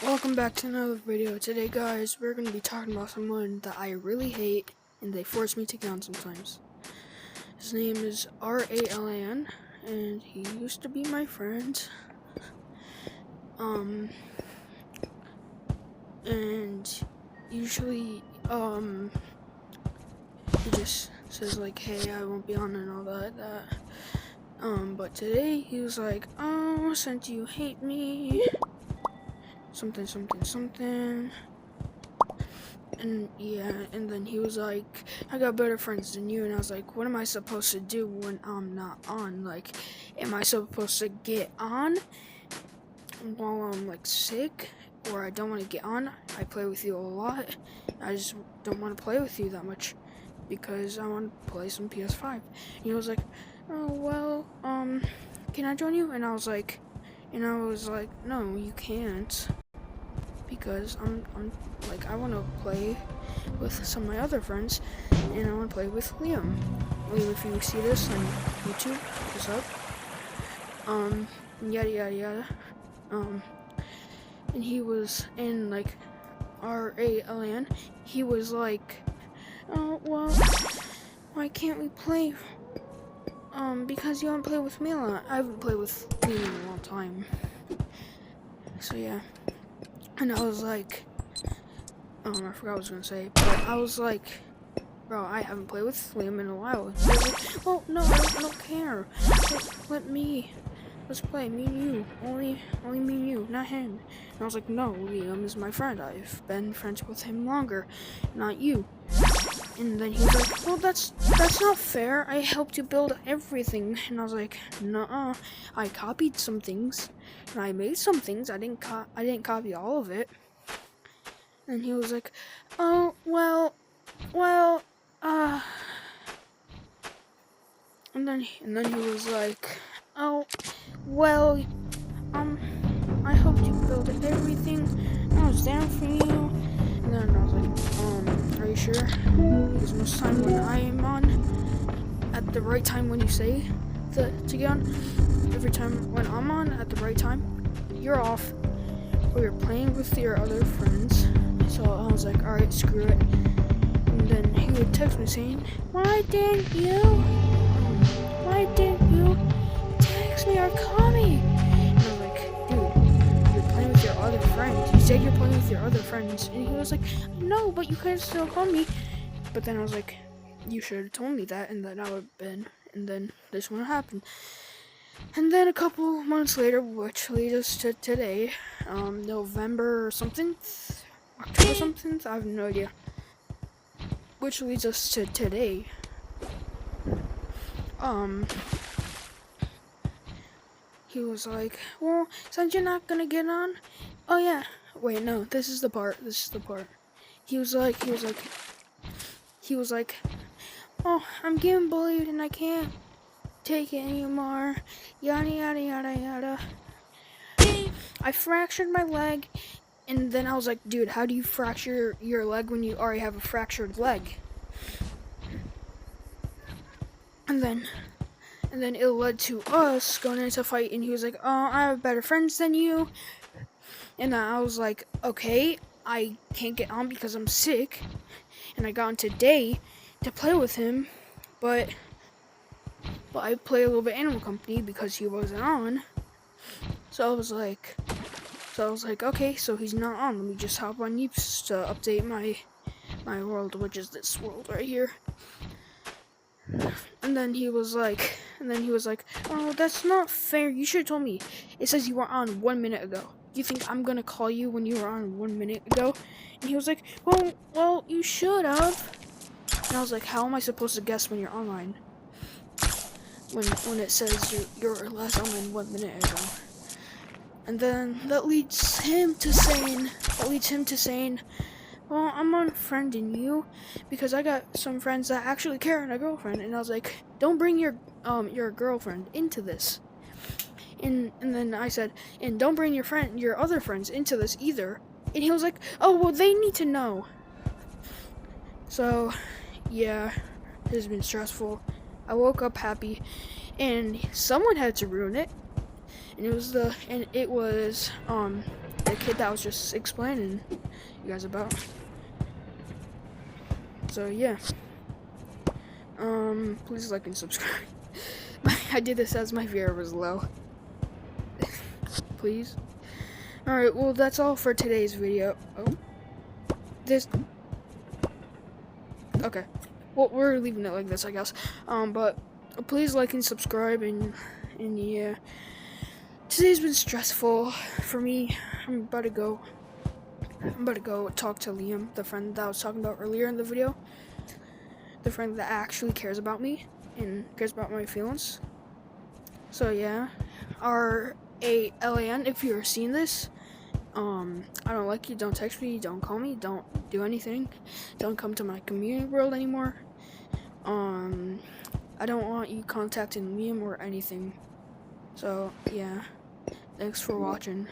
Welcome back to another video. Today, guys, we're going to be talking about someone that I really hate and they force me to get on sometimes. His name is Ralan, and he used to be my friend. And usually, he just says like, hey, I won't be on and all that. But today he was like, oh, since you hate me, something. And yeah, and then he was like, I got better friends than you. And I was like, what am I supposed to do when I'm not on? Like, am I supposed to get on while I'm like sick, or I don't want to get on? I play with you a lot. I just don't want to play with you that much because I want to play some PS5. And he was like, oh well, can I join you? And I was like, no, you can't, because I'm like, I want to play with some of my other friends, and I want to play with Liam. Liam, if you see this on YouTube, what's up? Yada yada yada. And he was in like Ralan. He was like, oh well, why can't we play? Because you haven't played with me a lot. I haven't played with Liam in a long time. So yeah. And I was like, I forgot what I was gonna say, but I was like, bro, I haven't played with Liam in a while. He was like, oh no, I don't care. Let's play, me and you, only me and you, not him. And I was like, no, Liam is my friend. I've been friends with him longer, not you. And then he was like, well, that's not fair. I helped you build everything. And I was like, nuh-uh. I copied some things, and I made some things. I didn't copy all of it. And he was like, oh, well, and then he was like, oh, well, I helped you build everything. I was down for you. And then I was like, are you sure? Because most of the time when I am on, at the right time when you say to get on, every time when I'm on at the right time, you're off, or you're playing with your other friends. So I was like, alright, screw it. And then he would text me saying, why didn't you text me or call me? And I was like, dude, you're playing with your other friends. You said you're playing with your other friends. And he was like, no, but you could still call me. But then I was like, you should have told me that, and then I would have been, and then this wouldn't happen. And then a couple months later, which leads us to today, November or something, October something, I have no idea. Which leads us to today. He was like, well, since you're not gonna get on, oh yeah, wait, no, this is the part. He was like, oh, I'm getting bullied and I can't take it anymore, yada yada yada yada. I fractured my leg, and then I was like, dude, how do you fracture your leg when you already have a fractured leg? And then it led to us going into a fight, and he was like, oh, I have better friends than you. And I was like, okay, I can't get on because I'm sick. And I got on today to play with him, but I play a little bit Animal Company because he wasn't on. So I was like, okay, so he's not on. Let me just hop on Yeeps to update my world, which is this world right here. And then he was like, oh, that's not fair. You should have told me. It says you were on 1 minute ago. You think I'm gonna call you when you were on 1 minute ago? And he was like, well, you should have. And I was like, how am I supposed to guess when you're online? When it says you're last online 1 minute ago. And then that leads him to saying, well, I'm unfriending you because I got some friends that actually care and a girlfriend. And I was like, don't bring your girlfriend into this. And then I said, and don't bring your other friends into this either. And he was like, oh, well, they need to know. So, yeah, it has been stressful. I woke up happy, and someone had to ruin it. And it was the kid that I was just explaining you guys about. So yeah. Please like and subscribe. I did this as my viewer was low. Please. Alright, well that's all for today's video. Oh. Okay. Well, we're leaving it like this, I guess. But please like and subscribe, and yeah. Today's been stressful for me. I'm about to go talk to Liam, the friend that I was talking about earlier in the video. The friend that actually cares about me and cares about my feelings. So yeah, RALAN, if you're seeing this, I don't like you, don't text me, don't call me, don't do anything, don't come to my community world anymore. I don't want you contacting Liam or anything. So yeah, thanks for watching.